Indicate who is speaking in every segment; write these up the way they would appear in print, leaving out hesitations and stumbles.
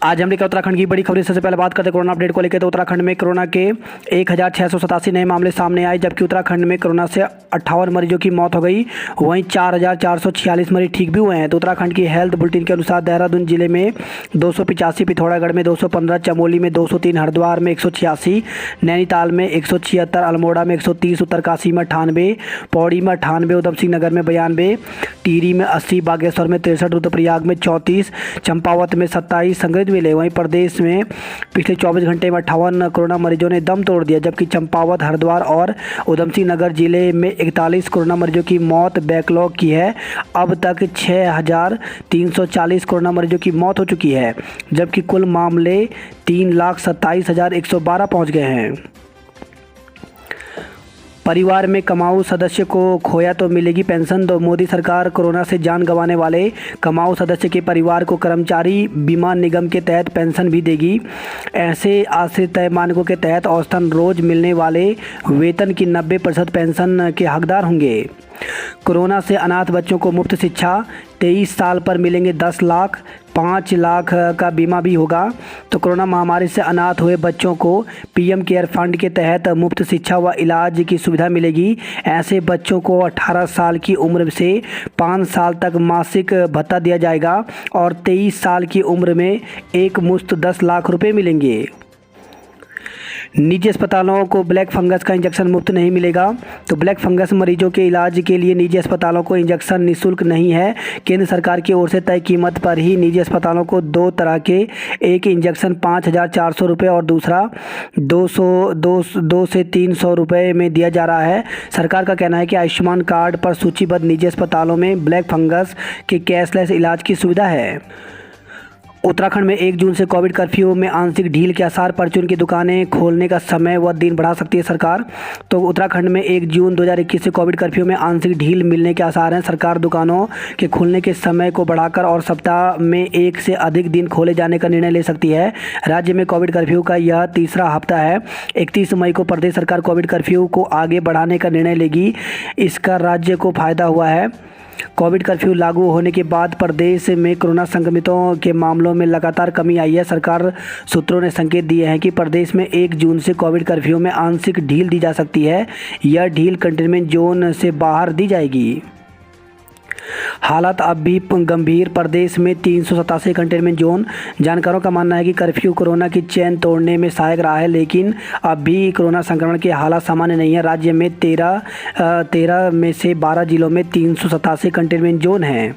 Speaker 1: आज हम लेकर उत्तराखंड की बड़ी खबरें। सबसे पहले बात करते हैं कोरोना अपडेट को लेकर। तो उत्तराखंड में कोरोना के 1687 नए मामले सामने आए, जबकि उत्तराखंड में कोरोना से 58 मरीजों की मौत हो गई। वहीं 4446 मरीज ठीक भी हुए हैं। तो उत्तराखंड की हेल्थ बुलेटिन के अनुसार देहरादून जिले में 285, पिथौरागढ़ में 215, चमोली में 203, हरिद्वार में 186, नैनीताल में 176, अल्मोड़ा में 130, उत्तरकाशी में 98, पौड़ी में 98, उधम सिंह नगर में 92, टिहरी में 80, बागेश्वर में 63, रुद्रप्रयाग में 34, चंपावत में 27 संक्रमित मिले। वहीं प्रदेश में पिछले 24 घंटे में 58 कोरोना मरीजों ने दम तोड़ दिया, जबकि चंपावत, हरिद्वार और उधम सिंह नगर जिले में 41 कोरोना मरीजों की मौत बैकलॉग की है। अब तक 6340 कोरोना मरीजों की मौत हो चुकी है, जबकि कुल मामले 3,27,112 पहुंच गए हैं। परिवार में कमाऊ सदस्य को खोया तो मिलेगी पेंशन। तो मोदी सरकार कोरोना से जान गंवाने वाले कमाऊ सदस्य के परिवार को कर्मचारी बीमा निगम के तहत पेंशन भी देगी। ऐसे आश्रित तय मानकों के तहत औसतन रोज मिलने वाले वेतन की 90% पेंशन के हकदार होंगे। कोरोना से अनाथ बच्चों को मुफ्त शिक्षा, 23 साल पर मिलेंगे 10 लाख, 5 लाख का बीमा भी होगा। तो कोरोना महामारी से अनाथ हुए बच्चों को पीएम केयर फंड के तहत मुफ्त शिक्षा व इलाज की सुविधा मिलेगी। ऐसे बच्चों को 18 साल की उम्र से 5 साल तक मासिक भत्ता दिया जाएगा और 23 साल की उम्र में एक मुश्त 10 लाख रुपए मिलेंगे। निजी अस्पतालों को ब्लैक फंगस का इंजेक्शन मुफ्त नहीं मिलेगा। तो ब्लैक फंगस मरीजों के इलाज के लिए निजी अस्पतालों को इंजेक्शन निःशुल्क नहीं है। केंद्र सरकार की ओर से तय कीमत पर ही निजी अस्पतालों को 2 तरह के, एक इंजेक्शन 5,400 रुपये और दूसरा 200 से 300 रुपये में दिया जा रहा है। सरकार का कहना है कि आयुष्मान कार्ड पर सूचीबद्ध निजी अस्पतालों में ब्लैक फंगस के कैशलेस इलाज की सुविधा है। उत्तराखंड में 1 जून से कोविड कर्फ्यू में आंशिक ढील के आसार। परचून की दुकानें खोलने का समय व दिन बढ़ा सकती है सरकार। तो उत्तराखंड में 1 जून 2021 से कोविड कर्फ्यू में आंशिक ढील मिलने के आसार हैं। सरकार दुकानों के खुलने के समय को बढ़ाकर और सप्ताह में 1 से अधिक दिन खोले जाने का निर्णय ले सकती है। राज्य में कोविड कर्फ्यू का यह तीसरा हफ्ता है। 31 मई को प्रदेश सरकार कोविड कर्फ्यू को आगे बढ़ाने का निर्णय लेगी। इसका राज्य को फायदा हुआ है। कोविड कर्फ्यू लागू होने के बाद प्रदेश में कोरोना संक्रमितों के मामलों में लगातार कमी आई है। सरकार सूत्रों ने संकेत दिए हैं कि प्रदेश में 1 जून से कोविड कर्फ्यू में आंशिक ढील दी जा सकती है। यह ढील कंटेनमेंट जोन से बाहर दी जाएगी। हालात अब भी गंभीर। प्रदेश में 387 कंटेनमेंट जोन। जानकारों का मानना है कि कर्फ्यू कोरोना की चेन तोड़ने में सहायक रहा है, लेकिन अब भी कोरोना संक्रमण के हालात सामान्य नहीं है। राज्य में 13 में से 12 जिलों में 387 कंटेनमेंट जोन हैं।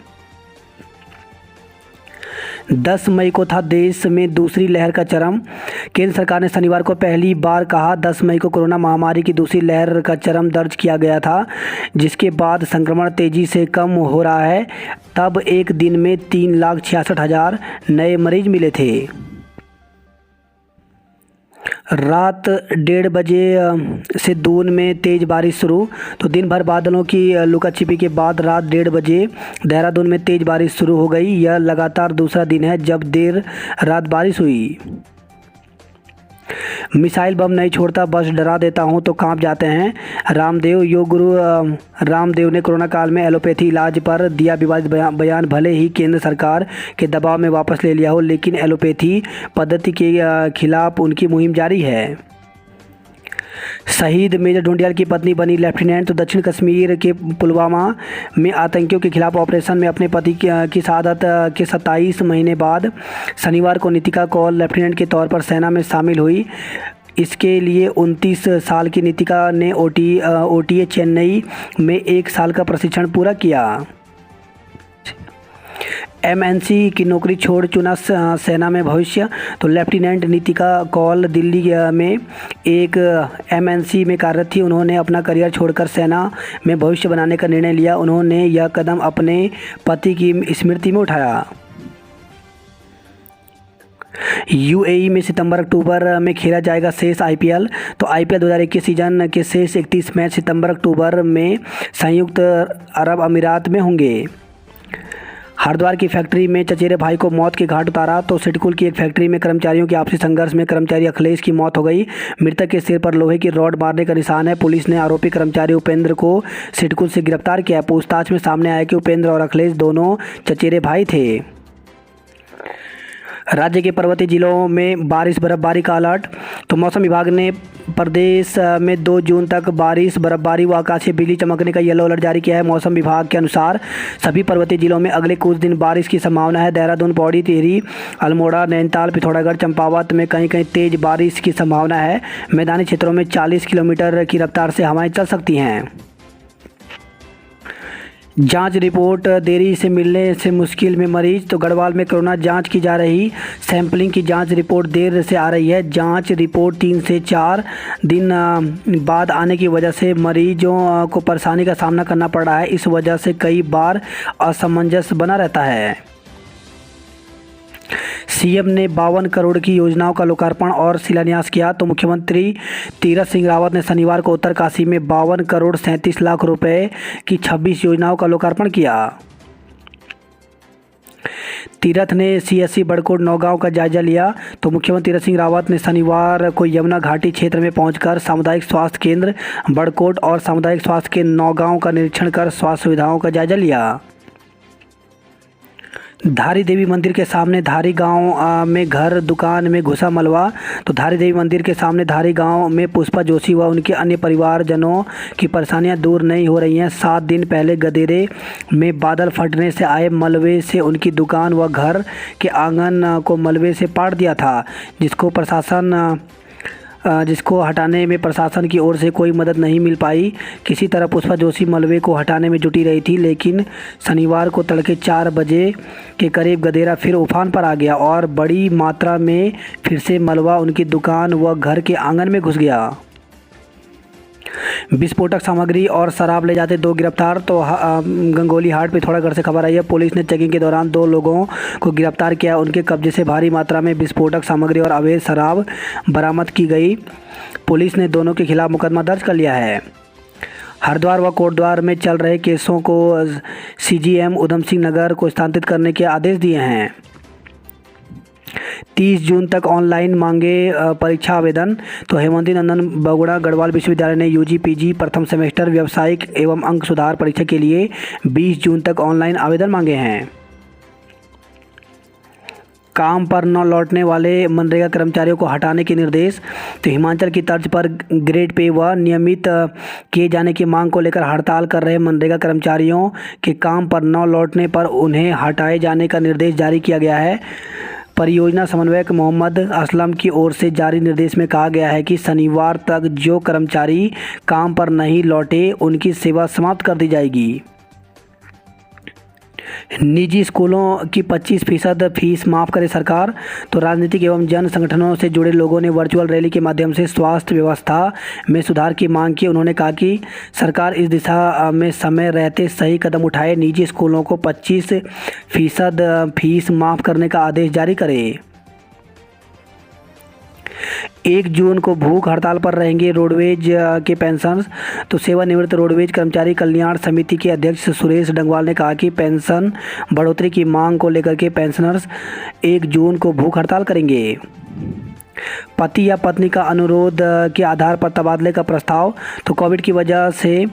Speaker 1: 10 मई को था देश में दूसरी लहर का चरम। केंद्र सरकार ने शनिवार को पहली बार कहा 10 मई को कोरोना महामारी की दूसरी लहर का चरम दर्ज किया गया था, जिसके बाद संक्रमण तेजी से कम हो रहा है। तब एक दिन में 3,66,000 नए मरीज मिले थे। रात 1:30 बजे से दून में तेज़ बारिश शुरू। तो दिन भर बादलों की लुका-छिपी के बाद रात 1:30 बजे देहरादून में तेज़ बारिश शुरू हो गई। यह लगातार दूसरा दिन है जब देर रात बारिश हुई। मिसाइल बम नहीं छोड़ता, बस डरा देता हूं तो कांप जाते हैं। रामदेव। योग गुरु रामदेव ने कोरोना काल में एलोपैथी इलाज पर दिया विवादित बयान। भले ही केंद्र सरकार के दबाव में वापस ले लिया हो, लेकिन एलोपैथी पद्धति के खिलाफ उनकी मुहिम जारी है। शहीद मेजर ढूंढियाल की पत्नी बनी लेफ्टिनेंट। तो दक्षिण कश्मीर के पुलवामा में आतंकियों के खिलाफ ऑपरेशन में अपने पति की शहादत के 27 महीने बाद शनिवार को नीतिका कौल लेफ्टिनेंट के तौर पर सेना में शामिल हुई। इसके लिए 29 साल की नीतिका ने ओटीए चेन्नई में 1 साल का प्रशिक्षण पूरा किया। एमएनसी की नौकरी छोड़ चुना सेना में भविष्य। तो लेफ्टिनेंट नीतिका कौल दिल्ली में एक एमएनसी में कार्यरत थी। उन्होंने अपना करियर छोड़कर सेना में भविष्य बनाने का निर्णय लिया। उन्होंने यह कदम अपने पति की स्मृति में उठाया। यूएई में सितंबर-अक्टूबर में खेला जाएगा शेष आईपीएल। तो आईपीएल 2021 सीजन के शेष 31 मैच सितंबर-अक्टूबर में संयुक्त अरब अमीरात में होंगे। हरिद्वार की फैक्ट्री में चचेरे भाई को मौत के घाट उतारा। तो सिडकुल की एक फैक्ट्री में कर्मचारियों के आपसी संघर्ष में कर्मचारी अखिलेश की मौत हो गई। मृतक के सिर पर लोहे की रॉड मारने का निशान है। पुलिस ने आरोपी कर्मचारी उपेंद्र को सिडकुल से गिरफ्तार किया। पूछताछ में सामने आया कि उपेंद्र और अखिलेश दोनों चचेरे भाई थे। राज्य के पर्वतीय जिलों में बारिश बर्फबारी का अलर्ट। तो मौसम विभाग ने प्रदेश में 2 जून तक बारिश बर्फबारी व आकाशीय बिजली चमकने का येलो अलर्ट जारी किया है। मौसम विभाग के अनुसार सभी पर्वतीय जिलों में अगले कुछ दिन बारिश की संभावना है। देहरादून, पौड़ी, टिहरी, अल्मोड़ा, नैनीताल, पिथौरागढ़, चंपावत में कहीं कहीं तेज बारिश की संभावना है। मैदानी क्षेत्रों में 40 किलोमीटर की रफ्तार से हवाएं चल सकती हैं। जांच रिपोर्ट देरी से मिलने से मुश्किल में मरीज। तो गढ़वाल में कोरोना जांच की जा रही सैंपलिंग की जांच रिपोर्ट देर से आ रही है। जांच रिपोर्ट 3 से 4 दिन बाद आने की वजह से मरीजों को परेशानी का सामना करना पड़ रहा है। इस वजह से कई बार असमंजस बना रहता है। सीएम ने 52 करोड़ की योजनाओं का लोकार्पण और शिलान्यास किया। तो मुख्यमंत्री तीरथ सिंह रावत ने शनिवार को उत्तरकाशी में 52 करोड़ 37 लाख रुपए की 26 योजनाओं का लोकार्पण किया। तीरथ ने सीएससी बड़कोट नौगांव का जायजा लिया। तो मुख्यमंत्री तीरथ सिंह रावत ने शनिवार को यमुना घाटी क्षेत्र में पहुंचकर सामुदायिक स्वास्थ्य केंद्र बड़कोट और सामुदायिक स्वास्थ्य केंद्र नौगांव का निरीक्षण कर स्वास्थ्य सुविधाओं का जायजा लिया। धारी देवी मंदिर के सामने धारी गांव में घर दुकान में घुसा मलबा। तो धारी देवी मंदिर के सामने धारी गांव में पुष्पा जोशी व उनके अन्य परिवारजनों की परेशानियां दूर नहीं हो रही हैं। 7 दिन पहले गदेरे में बादल फटने से आए मलबे से उनकी दुकान व घर के आंगन को मलबे से पाट दिया था, जिसको हटाने में प्रशासन की ओर से कोई मदद नहीं मिल पाई। किसी तरह पुष्पा जोशी मलबे को हटाने में जुटी रही थी, लेकिन शनिवार को तड़के 4 बजे के करीब गदेरा फिर उफान पर आ गया और बड़ी मात्रा में फिर से मलबा उनकी दुकान व घर के आंगन में घुस गया। विस्फोटक सामग्री और शराब ले जाते 2 गिरफ्तार। तो गंगोली हाट पिथौरागढ़ से खबर आई है। पुलिस ने चेकिंग के दौरान 2 लोगों को गिरफ्तार किया। उनके कब्जे से भारी मात्रा में विस्फोटक सामग्री और अवैध शराब बरामद की गई। पुलिस ने दोनों के खिलाफ मुकदमा दर्ज कर लिया है। हरिद्वार व कोटद्वार में चल रहे केसों को सीजीएम उधम सिंह नगर को स्थानांतरित करने के आदेश दिए हैं। 30 जून तक ऑनलाइन मांगे परीक्षा आवेदन। तो हेमंती नंदन बगुड़ा गढ़वाल विश्वविद्यालय ने यूजी पीजी प्रथम सेमेस्टर व्यावसायिक एवं अंक सुधार परीक्षा के लिए 20 जून तक ऑनलाइन आवेदन मांगे हैं। काम पर न लौटने वाले मनरेगा कर्मचारियों को हटाने के निर्देश। तो हिमाचल की तर्ज पर ग्रेड पे व नियमित किए जाने की मांग को लेकर हड़ताल कर रहे मनरेगा कर्मचारियों के काम पर न लौटने पर उन्हें हटाए जाने का निर्देश जारी किया गया है। परियोजना समन्वयक मोहम्मद असलम की ओर से जारी निर्देश में कहा गया है कि शनिवार तक जो कर्मचारी काम पर नहीं लौटे उनकी सेवा समाप्त कर दी जाएगी। निजी स्कूलों की 25% फीस माफ़ करे सरकार। तो राजनीतिक एवं जन संगठनों से जुड़े लोगों ने वर्चुअल रैली के माध्यम से स्वास्थ्य व्यवस्था में सुधार की मांग की। उन्होंने कहा कि सरकार इस दिशा में समय रहते सही कदम उठाए, निजी स्कूलों को 25% फीस माफ़ करने का आदेश जारी करे। 1 जून को भूख हड़ताल पर रहेंगे रोडवेज के पेंशनर्स। तो सेवानिवृत्त रोडवेज कर्मचारी कल्याण समिति के अध्यक्ष सुरेश डंगवाल ने कहा कि पेंशन बढ़ोतरी की मांग को लेकर के पेंशनर्स 1 जून को भूख हड़ताल करेंगे। पति या पत्नी का अनुरोध के आधार पर तबादले का प्रस्ताव। तो कोविड की वजह से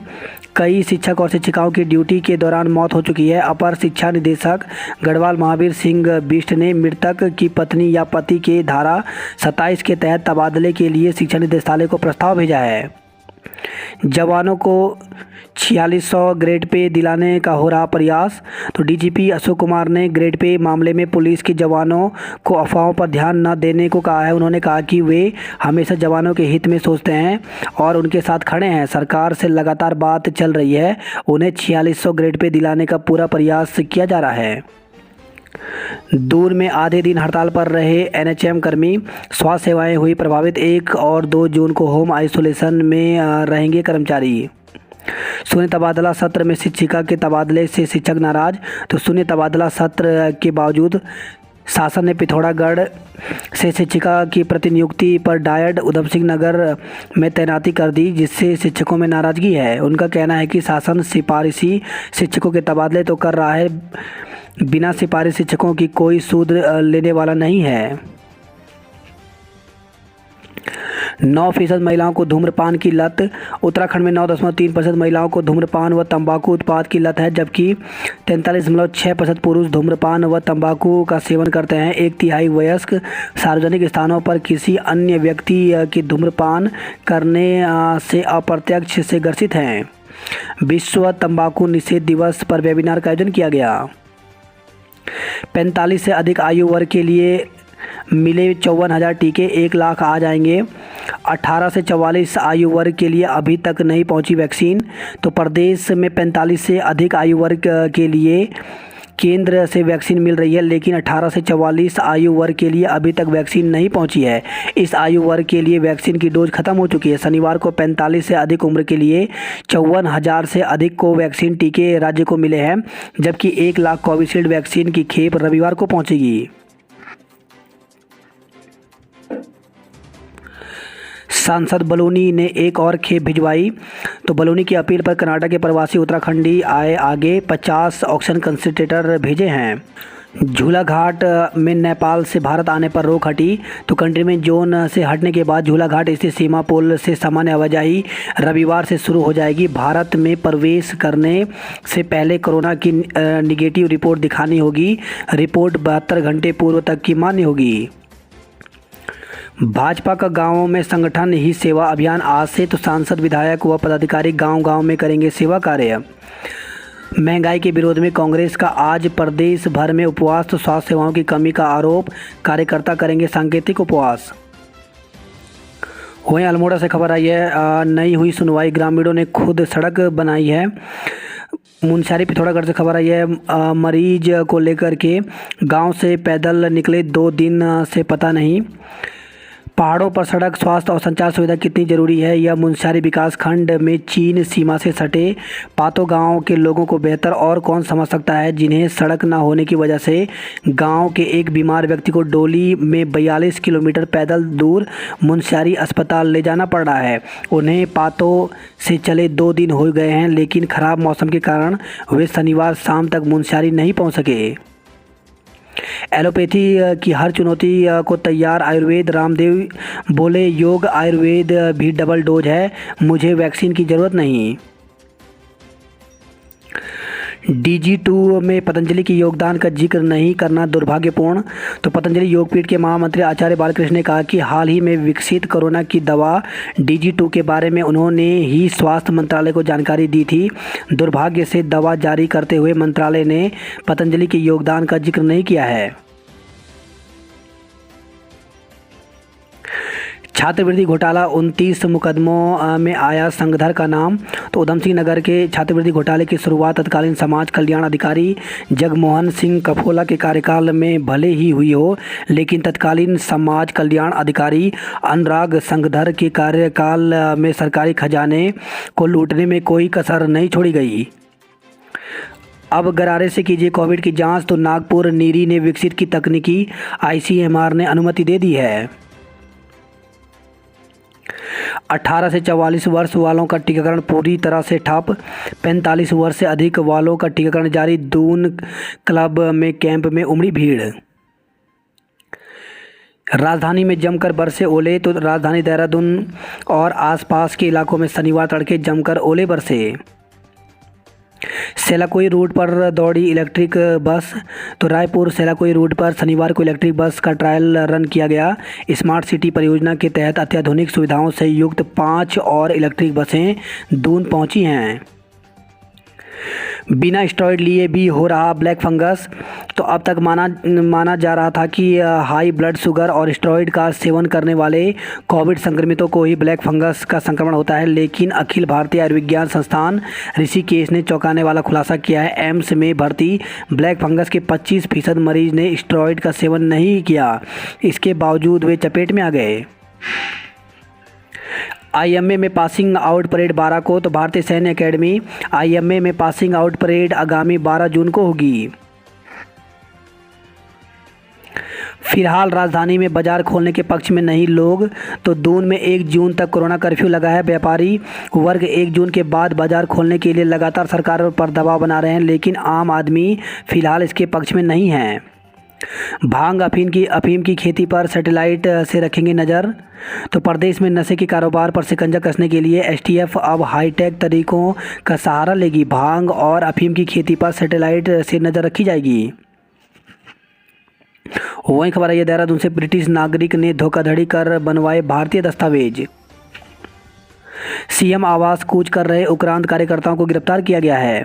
Speaker 1: कई शिक्षक और शिक्षिकाओं की ड्यूटी के दौरान मौत हो चुकी है। अपर शिक्षा निदेशक गढ़वाल महावीर सिंह बिष्ट ने मृतक की पत्नी या पति के धारा 27 के तहत तबादले के लिए शिक्षा निदेशालय को प्रस्ताव भेजा है। जवानों को 4600 ग्रेड पे दिलाने का हो रहा प्रयास। तो डीजीपी अशोक कुमार ने ग्रेड पे मामले में पुलिस के जवानों को अफवाहों पर ध्यान न देने को कहा है। उन्होंने कहा कि वे हमेशा जवानों के हित में सोचते हैं और उनके साथ खड़े हैं। सरकार से लगातार बात चल रही है, उन्हें 4600 ग्रेड पे दिलाने का पूरा प्रयास किया जा रहा है। दूर में आधे दिन हड़ताल पर रहे एनएचएम कर्मी, स्वास्थ्य सेवाएं हुई प्रभावित। 1 और 2 जून को होम आइसोलेशन में रहेंगे कर्मचारी। शून्य तबादला सत्र में शिक्षिका के तबादले से शिक्षक नाराज। तो शून्य तबादला सत्र के बावजूद शासन ने पिथौरागढ़ से शिक्षिका की प्रतिनियुक्ति पर डायड उधम सिंह नगर में तैनाती कर दी, जिससे शिक्षकों में नाराजगी है। उनका कहना है कि शासन सिफारिशी शिक्षकों के तबादले तो कर रहा है, बिना सिफारिश शिक्षकों की कोई सूद लेने वाला नहीं है। 9% महिलाओं को धूम्रपान की लत। उत्तराखंड में 9.3% महिलाओं को धूम्रपान व तंबाकू उत्पाद की लत है, जबकि 43.6% पुरुष धूम्रपान व तंबाकू का सेवन करते हैं। 1/3 वयस्क सार्वजनिक स्थानों पर किसी अन्य व्यक्ति की धूम्रपान करने से अप्रत्यक्ष से ग्रसित हैं। विश्व तंबाकू निषेध दिवस पर वेबिनार का आयोजन किया गया। 45 से अधिक आयु वर्ग के लिए मिले 54,000 टीके, 1 लाख आ जाएंगे। 18 से 44 आयु वर्ग के लिए अभी तक नहीं पहुंची वैक्सीन। तो प्रदेश में 45 से अधिक आयु वर्ग के लिए केंद्र से वैक्सीन मिल रही है, लेकिन 18 से 44 आयु वर्ग के लिए अभी तक वैक्सीन नहीं पहुंची है। इस आयु वर्ग के लिए वैक्सीन की डोज खत्म हो चुकी है। शनिवार को 45 से अधिक उम्र के लिए 54,000 से अधिक को वैक्सीन टीके राज्य को मिले हैं, जबकि 1 लाख कोविशील्ड वैक्सीन की खेप रविवार को पहुंचेगी। सांसद बलूनी ने एक और खेप भिजवाई। तो बलूनी की अपील पर कर्नाटक के प्रवासी उत्तराखंडी आए आगे, 50 ऑक्सीजन कंसंट्रेटर भेजे हैं। झूलाघाट में नेपाल से भारत आने पर रोक हटी। तो कंटेनमेंट जोन से हटने के बाद झूलाघाट स्थित सीमा पुल से सामान्य आवाजाही रविवार से शुरू हो जाएगी। भारत में प्रवेश करने से पहले कोरोना की निगेटिव रिपोर्ट दिखानी होगी। रिपोर्ट 72 घंटे पूर्व तक की मान्य होगी। भाजपा का गांवों में संगठन ही सेवा अभियान आज से। तो सांसद, विधायक व पदाधिकारी गांव-गांव में करेंगे सेवा कार्य। महंगाई के विरोध में कांग्रेस का आज प्रदेश भर में उपवास। तो स्वास्थ्य सेवाओं की कमी का आरोप, कार्यकर्ता करेंगे सांकेतिक उपवास। वहीं अल्मोड़ा से खबर आई है, नहीं हुई सुनवाई, ग्रामीणों ने खुद सड़क बनाई है। मुनस्यारी पिथौरागढ़ से खबर आई है, मरीज को लेकर के गांव से पैदल निकले 2 दिन से पता नहीं। पहाड़ों पर सड़क, स्वास्थ्य और संचार सुविधा कितनी ज़रूरी है, यह मुनस्यारी विकास खंड में चीन सीमा से सटे पातो गांव के लोगों को बेहतर और कौन समझ सकता है, जिन्हें सड़क न होने की वजह से गांव के एक बीमार व्यक्ति को डोली में 42 किलोमीटर पैदल दूर मुनस्यारी अस्पताल ले जाना पड़ रहा है। उन्हें पातो से चले 2 दिन हो गए हैं, लेकिन ख़राब मौसम के कारण वे शनिवार शाम तक मुनस्यारी नहीं पहुँच सके। एलोपैथी की हर चुनौती को तैयार आयुर्वेद, रामदेव बोले योग आयुर्वेद भी डबल डोज है, मुझे वैक्सीन की ज़रूरत नहीं। DG2 में पतंजलि के योगदान का जिक्र नहीं करना दुर्भाग्यपूर्ण। तो पतंजलि योगपीठ के महामंत्री आचार्य बालकृष्ण ने कहा कि हाल ही में विकसित कोरोना की दवा DG2 के बारे में उन्होंने ही स्वास्थ्य मंत्रालय को जानकारी दी थी। दुर्भाग्य से दवा जारी करते हुए मंत्रालय ने पतंजलि के योगदान का जिक्र नहीं किया है। छात्रवृत्ति घोटाला, 29 मुकदमों में आया संगधर का नाम। तो उधम सिंह नगर के छात्रवृत्ति घोटाले की शुरुआत तत्कालीन समाज कल्याण अधिकारी जगमोहन सिंह कफोला के कार्यकाल में भले ही हुई हो, लेकिन तत्कालीन समाज कल्याण अधिकारी अनुराग संगधर के कार्यकाल में सरकारी खजाने को लूटने में कोई कसर नहीं छोड़ी गई। अब गरारे से कीजिए कोविड की जांच। तो नागपुर नीरी ने विकसित की तकनीकी ICMR ने अनुमति दे दी है। 18 से 44 वर्ष वालों का टीकाकरण पूरी तरह से ठप। 45 वर्ष से अधिक वालों का टीकाकरण जारी। दून क्लब में कैंप में उमड़ी भीड़। राजधानी में जमकर बरसे ओले। तो राजधानी देहरादून और आसपास के इलाकों में शनिवार तड़के जमकर ओले बरसे। सेलाकोई रूट पर दौड़ी इलेक्ट्रिक बस। तो रायपुर सेलाकोई रूट पर शनिवार को इलेक्ट्रिक बस का ट्रायल रन किया गया। स्मार्ट सिटी परियोजना के तहत अत्याधुनिक सुविधाओं से युक्त 5 और इलेक्ट्रिक बसें दून पहुंची हैं। बिना स्टेरॉइड लिए भी हो रहा ब्लैक फंगस। तो अब तक माना जा रहा था कि हाई ब्लड शुगर और स्टेरॉइड का सेवन करने वाले कोविड संक्रमितों को ही ब्लैक फंगस का संक्रमण होता है, लेकिन अखिल भारतीय आयुर्विज्ञान संस्थान ऋषिकेश ने चौंकाने वाला खुलासा किया है। एम्स में भर्ती ब्लैक फंगस के 25% मरीज ने स्टेरॉइड का सेवन नहीं किया, इसके बावजूद वे चपेट में आ गए। IMA में पासिंग आउट परेड 12 को। तो भारतीय सैन्य अकेडमी IMA में पासिंग आउट परेड आगामी 12 जून को होगी। फिलहाल राजधानी में बाजार खोलने के पक्ष में नहीं लोग। तो दून में 1 जून तक कोरोना कर्फ्यू लगा है। व्यापारी वर्ग 1 जून के बाद बाजार खोलने के लिए लगातार सरकार पर दबाव बना रहे हैं, लेकिन आम आदमी फिलहाल इसके पक्ष में नहीं है। भांग अफीम की खेती पर सैटेलाइट से रखेंगे नज़र। तो प्रदेश में नशे के कारोबार पर शिकंजा कसने के लिए एसटीएफ अब हाईटेक तरीकों का सहारा लेगी। भांग और अफीम की खेती पर सैटेलाइट से नज़र रखी जाएगी। वहीं खबर है देहरादून से, ब्रिटिश नागरिक ने धोखाधड़ी कर बनवाए भारतीय दस्तावेज। सीएम आवास कूच कर रहे उग्रांत कार्यकर्ताओं को गिरफ्तार किया गया है।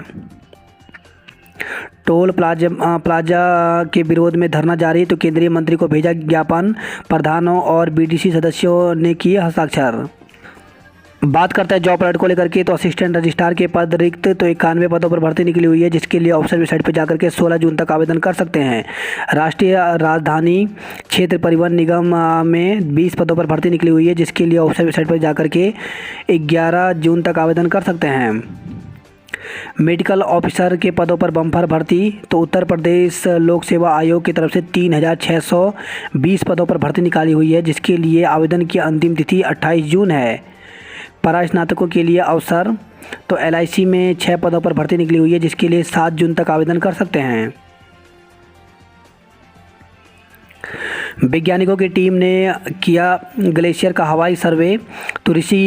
Speaker 1: टोल प्लाजा के विरोध में धरना जारी, तो केंद्रीय मंत्री को भेजा ज्ञापन। प्रधानों और बीडीसी सदस्यों ने किए हस्ताक्षर। बात करते हैं जॉब अलर्ट को लेकर के, तो असिस्टेंट रजिस्ट्रार के पद रिक्त, तो 91 पदों पर भर्ती निकली हुई है, जिसके लिए ऑफिशियल वेबसाइट पर जाकर के 16 जून तक आवेदन कर सकते हैं। राष्ट्रीय राजधानी क्षेत्र परिवहन निगम में 20 पदों पर भर्ती निकली हुई है, जिसके लिए ऑफिशियल वेबसाइट पर जाकर के 11 जून तक आवेदन कर सकते हैं। मेडिकल ऑफिसर के पदों पर बम्पर भर्ती, तो उत्तर प्रदेश लोक सेवा आयोग की तरफ से 3620 पदों पर भर्ती निकाली हुई है, जिसके लिए आवेदन की अंतिम तिथि 28 जून है। परास्नातकों के लिए अवसर, तो एलआईसी में 6 पदों पर भर्ती निकली हुई है, जिसके लिए 7 जून तक आवेदन कर सकते हैं। वैज्ञानिकों की टीम ने किया ग्लेशियर का हवाई सर्वे, तो ऋषि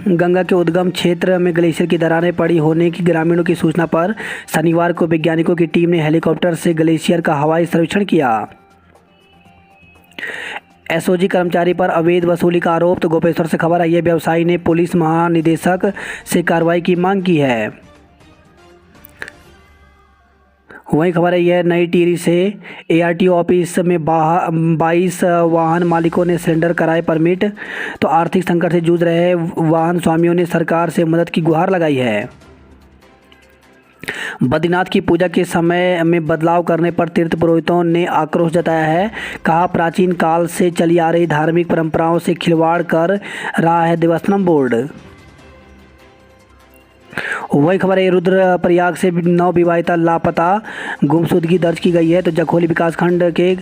Speaker 1: गंगा के उद्गम क्षेत्र में ग्लेशियर की दरारें पड़ी होने की ग्रामीणों की सूचना पर शनिवार को वैज्ञानिकों की टीम ने हेलीकॉप्टर से ग्लेशियर का हवाई सर्वेक्षण किया। एसओजी कर्मचारी पर अवैध वसूली का आरोप, तो गोपेश्वर से खबर आई है, व्यवसायी ने पुलिस महानिदेशक से कार्रवाई की मांग की है। वही खबर है यह नई टिहरी से, एआरटीओ ऑफिस में 22 वाहन मालिकों ने सिलेंडर कराए परमिट, तो आर्थिक संकट से जूझ रहे वाहन स्वामियों ने सरकार से मदद की गुहार लगाई है। बद्रीनाथ की पूजा के समय में बदलाव करने पर तीर्थ पुरोहितों ने आक्रोश जताया है। कहा, प्राचीन काल से चली आ रही धार्मिक परंपराओं से खिलवाड़ कर रहा है देवस्थानम बोर्ड। वही खबर है रुद्रप्रयाग से नवविवाहिता लापता, गुमशुदगी दर्ज की गई है। तो जखोली विकासखंड के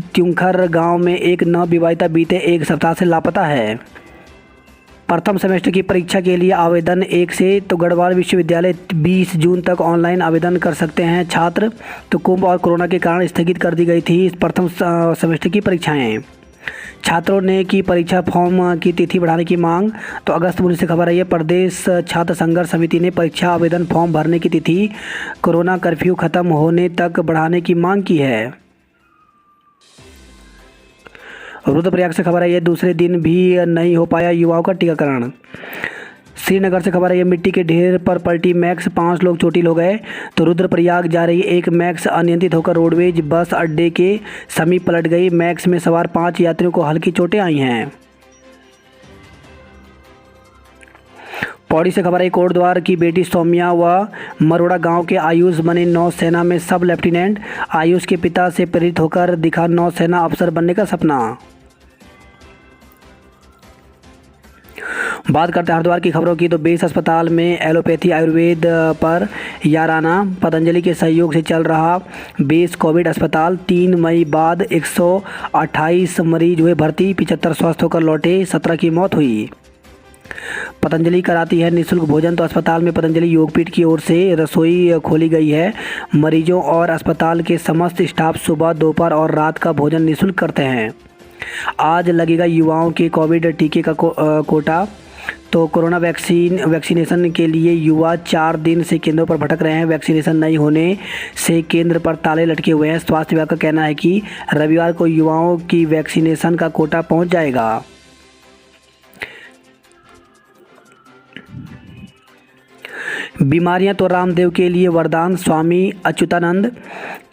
Speaker 1: त्युंखर गांव में एक नवविवाहिता बीते 1 सप्ताह से लापता है। प्रथम सेमेस्टर की परीक्षा के लिए आवेदन 1 से, तो गढ़वाल विश्वविद्यालय 20 जून तक ऑनलाइन आवेदन कर सकते हैं छात्र। तो कुंभ और कोरोना के कारण स्थगित कर दी गई थी प्रथम सेमेस्टर की परीक्षाएं। छात्रों ने की परीक्षा फॉर्म की तिथि बढ़ाने की मांग, तो अगस्त 19 से खबर आई है, प्रदेश छात्र संघर्ष समिति ने परीक्षा आवेदन फॉर्म भरने की तिथि कोरोना कर्फ्यू खत्म होने तक बढ़ाने की मांग की है। रुद्रप्रयाग से खबर आई है, दूसरे दिन भी नहीं हो पाया युवाओं का टीकाकरण। श्रीनगर से खबर है, मिट्टी के ढेर पर पलटी मैक्स, 5 लोग चोटिल हो गए। तो रुद्रप्रयाग जा रही एक मैक्स अनियंत्रित होकर रोडवेज बस अड्डे के समीप पलट गई। मैक्स में सवार 5 यात्रियों को हल्की चोटें आई हैं। पौड़ी से खबर है, कोटद्वार की बेटी सौम्या व मरोड़ा गांव के आयुष बने नौसेना में सब लेफ्टिनेंट। आयुष के पिता से प्रेरित होकर दिखा नौसेना अफसर बनने का सपना। बात करते हैं हरिद्वार की खबरों की, तो बेस अस्पताल में एलोपैथी आयुर्वेद पर याराना, पतंजलि के सहयोग से चल रहा बेस कोविड अस्पताल। 3 मई बाद 128 मरीज हुए भर्ती, 75 स्वस्थ होकर लौटे, 17 की मौत हुई। पतंजलि कराती है निःशुल्क भोजन, तो अस्पताल में पतंजलि योगपीठ की ओर से रसोई खोली गई है। मरीजों और अस्पताल के समस्त स्टाफ सुबह, दोपहर और रात का भोजन निःशुल्क करते हैं। आज लगेगा युवाओं के कोविड टीके का कोटा। तो कोरोना वैक्सीनेशन के लिए युवा 4 दिन से केंद्रों पर भटक रहे हैं। वैक्सीनेशन नहीं होने से केंद्र पर ताले लटके हुए हैं। स्वास्थ्य विभाग का कहना है कि रविवार को युवाओं की वैक्सीनेशन का कोटा पहुंच जाएगा। बीमारियां तो रामदेव के लिए वरदान, स्वामी अच्युतानंद।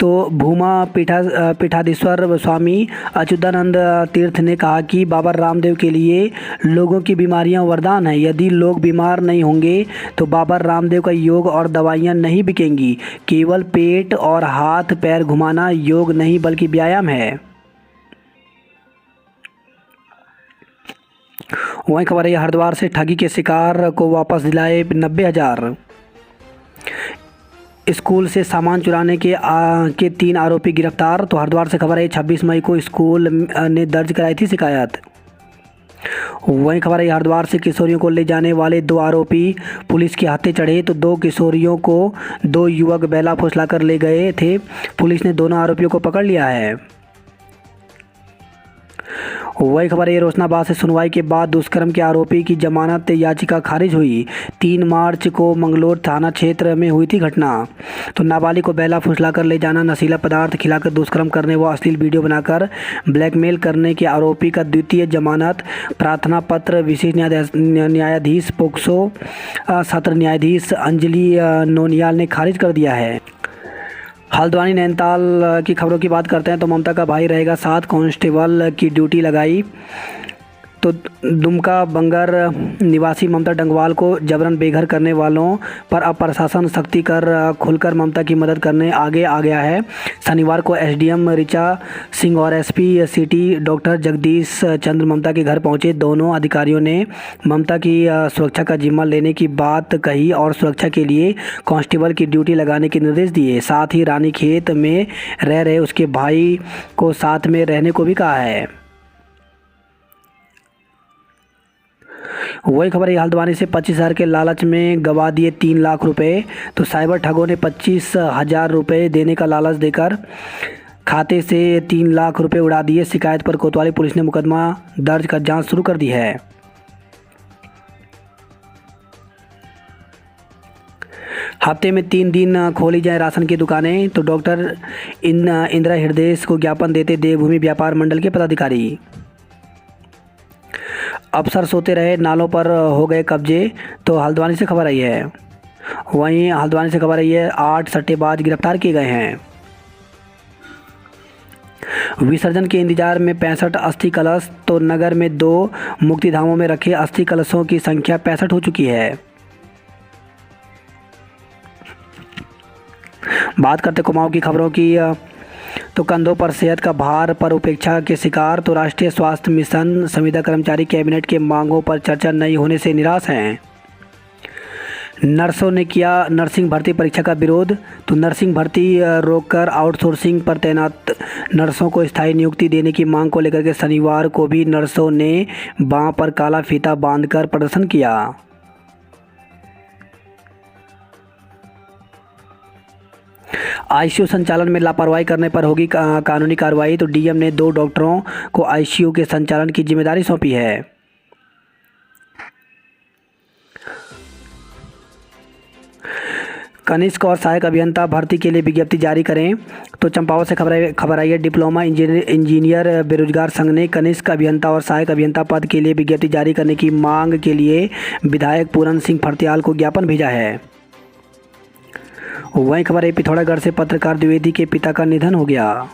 Speaker 1: तो भूमा पीठाधीश्वर स्वामी अच्युतानंद तीर्थ ने कहा कि बाबा रामदेव के लिए लोगों की बीमारियां वरदान है। यदि लोग बीमार नहीं होंगे तो बाबा रामदेव का योग और दवाइयां नहीं बिकेंगी। केवल पेट और हाथ पैर घुमाना योग नहीं बल्कि व्यायाम है। वहीं खबर है हरिद्वार से, ठगी के शिकार को वापस दिलाए 90,000। स्कूल से सामान चुराने के 3 आरोपी गिरफ्तार। तो हरिद्वार से खबर है, 26 मई को स्कूल ने दर्ज कराई थी शिकायत। वहीं खबर है हरिद्वार से किशोरियों को ले जाने वाले 2 आरोपी पुलिस के हाथे चढ़े। तो 2 किशोरियों को 2 युवक बेला फुसलाकर ले गए थे। पुलिस ने दोनों आरोपियों को पकड़ लिया है। वही खबर है रोशनाबाद से सुनवाई के बाद दुष्कर्म के आरोपी की जमानत याचिका खारिज हुई। 3 मार्च को मंगलोर थाना क्षेत्र में हुई थी घटना। तो नाबालिग को बेला फुसलाकर ले जाना, नशीला पदार्थ खिलाकर दुष्कर्म करने व अश्लील वीडियो बनाकर ब्लैकमेल करने के आरोपी का द्वितीय जमानत प्रार्थना पत्र विशेष न्यायाधीश पोक्सो सत्र न्यायाधीश अंजलि नोनियाल ने खारिज कर दिया है। हल्द्वानी नैनीताल की खबरों की बात करते हैं तो ममता का भाई रहेगा 7 कांस्टेबल की ड्यूटी लगाई। तो दुमका बंगर निवासी ममता डंगवाल को जबरन बेघर करने वालों पर अब प्रशासन सख्ती कर खुलकर ममता की मदद करने आगे आ गया है। शनिवार को एसडीएम ऋचा सिंह और एसपी सिटी डॉक्टर जगदीश चंद्र ममता के घर पहुंचे। दोनों अधिकारियों ने ममता की सुरक्षा का जिम्मा लेने की बात कही और सुरक्षा के लिए कांस्टेबल की ड्यूटी लगाने के निर्देश दिए। साथ ही रानीखेत में रह रहे उसके भाई को साथ में रहने को भी कहा है। वही खबर है हल्द्वानी से 25,000 के लालच में गवा दिए 3 लाख रुपए। तो साइबर ठगों ने 25,000 रुपये देने का लालच देकर खाते से 3 लाख रुपए उड़ा दिए। शिकायत पर कोतवाली पुलिस ने मुकदमा दर्ज कर जांच शुरू कर दी है। हफ्ते में 3 दिन खोली जाए राशन की दुकानें। तो डॉक्टर इंदिरा हृदय को ज्ञापन देते देवभूमि व्यापार मंडल के पदाधिकारी। अफसर सोते रहे, नालों पर हो गए कब्जे। तो हल्द्वानी से खबर आई है। वहीं हल्द्वानी से खबर आई है 8 सट्टेबाज गिरफ्तार किए गए हैं। विसर्जन के इंतजार में 65 अस्थि कलश। तो नगर में 2 मुक्तिधामों में रखे अस्थि कलशों की संख्या 65 हो चुकी है। बात करते कुमाऊं की खबरों की। तो कंधों पर सेहत का भार पर उपेक्षा के शिकार। तो राष्ट्रीय स्वास्थ्य मिशन संविदा कर्मचारी कैबिनेट के मांगों पर चर्चा नहीं होने से निराश हैं। नर्सों ने किया नर्सिंग भर्ती परीक्षा का विरोध। तो नर्सिंग भर्ती रोककर आउटसोर्सिंग पर तैनात नर्सों को स्थायी नियुक्ति देने की मांग को लेकर के शनिवार को भी नर्सों ने बांह पर काला फीता बांधकर प्रदर्शन किया। आईसीयू संचालन में लापरवाही करने पर होगी कानूनी कार्रवाई। तो डीएम ने 2 डॉक्टरों को आईसीयू के संचालन की जिम्मेदारी सौंपी है। कनिष्क और सहायक अभियंता भर्ती के लिए विज्ञप्ति जारी करें। तो चंपावत से खबर आई है डिप्लोमा इंजीनियर बेरोजगार संघ ने कनिष्क अभियंता और सहायक अभियंता पद के लिए विज्ञप्ति जारी करने की मांग के लिए विधायक पूरन सिंह फर्त्याल को ज्ञापन भेजा है। वहीं खबर है पिथौरागढ़ से पत्रकार द्विवेदी के पिता का निधन हो गया।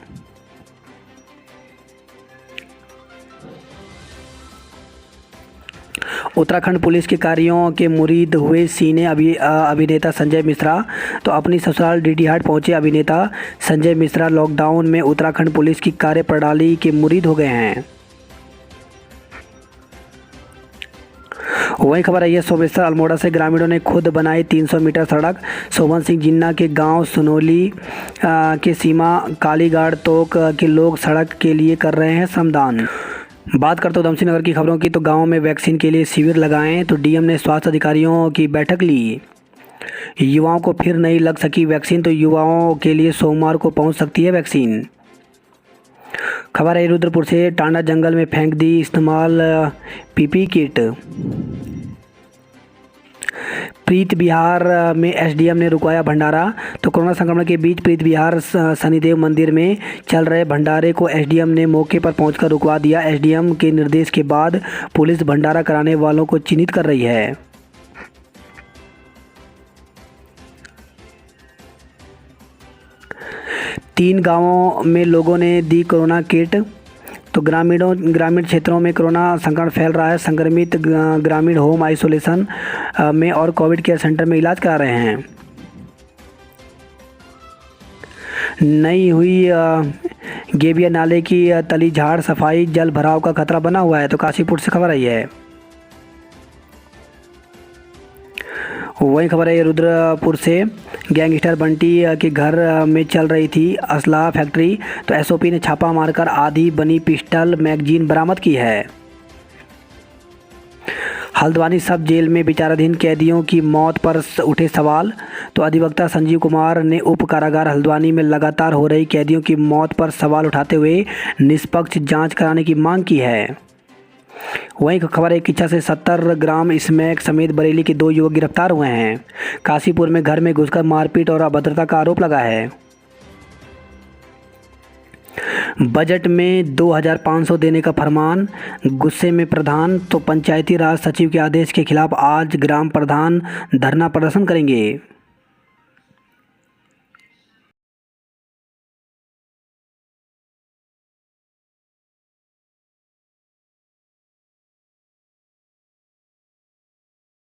Speaker 1: उत्तराखंड पुलिस के कार्यों के मुरीद हुए सीने अभिनेता संजय मिश्रा। तो अपनी ससुराल डीडीहाट पहुंचे अभिनेता संजय मिश्रा लॉकडाउन में उत्तराखंड पुलिस की कार्यप्रणाली के मुरीद हो गए हैं। वही खबर है सोमेश्वर अल्मोड़ा से ग्रामीणों ने खुद बनाई 300 मीटर सड़क। शोभन सिंह जिन्ना के गांव सुनोली के सीमा कालीगाड़ तोक के लोग सड़क के लिए कर रहे हैं श्रमदान। बात करते हो उधमसिंह नगर की खबरों की। तो गांव में वैक्सीन के लिए शिविर लगाएं। तो डीएम ने स्वास्थ्य अधिकारियों की बैठक ली। युवाओं को फिर नहीं लग सकी वैक्सीन। तो युवाओं के लिए सोमवार को पहुंच सकती है वैक्सीन। खबर है रुद्रपुर से टांडा जंगल में फेंक दी इस्तेमाल पीपी किट। प्रीत विहार में एसडीएम ने रुकवाया भंडारा। तो कोरोना संक्रमण के बीच प्रीत विहार शनिदेव मंदिर में चल रहे भंडारे को एसडीएम ने मौके पर पहुंचकर रुकवा दिया। एसडीएम के निर्देश के बाद पुलिस भंडारा कराने वालों को चिन्हित कर रही है। तीन गांवों में लोगों ने दी कोरोना किट। तो ग्रामीण क्षेत्रों में कोरोना संक्रमण फैल रहा है। संक्रमित ग्रामीण होम आइसोलेशन में और कोविड केयर सेंटर में इलाज करा रहे हैं। नई हुई गेबिया नाले की तली झाड़ सफाई, जल भराव का खतरा बना हुआ है। तो काशीपुर से खबर आई है। वही खबर है रुद्रपुर से गैंगस्टर बंटी के घर में चल रही थी असलाह फैक्ट्री। तो एसओपी ने छापा मारकर आधी बनी पिस्टल मैगजीन बरामद की है। हल्द्वानी सब जेल में विचाराधीन कैदियों की मौत पर उठे सवाल। तो अधिवक्ता संजीव कुमार ने उप कारागार हल्द्वानी में लगातार हो रही कैदियों की मौत पर सवाल उठाते हुए निष्पक्ष जांच कराने की मांग की है। वहीं खबर है कि इच्छा से 70 ग्राम स्मैक समेत बरेली के 2 युवक गिरफ्तार हुए हैं। काशीपुर में घर में घुसकर मारपीट और अभद्रता का आरोप लगा है। बजट में 2500 देने का फरमान, गुस्से में प्रधान। तो पंचायती राज सचिव के आदेश के खिलाफ आज ग्राम प्रधान धरना प्रदर्शन करेंगे।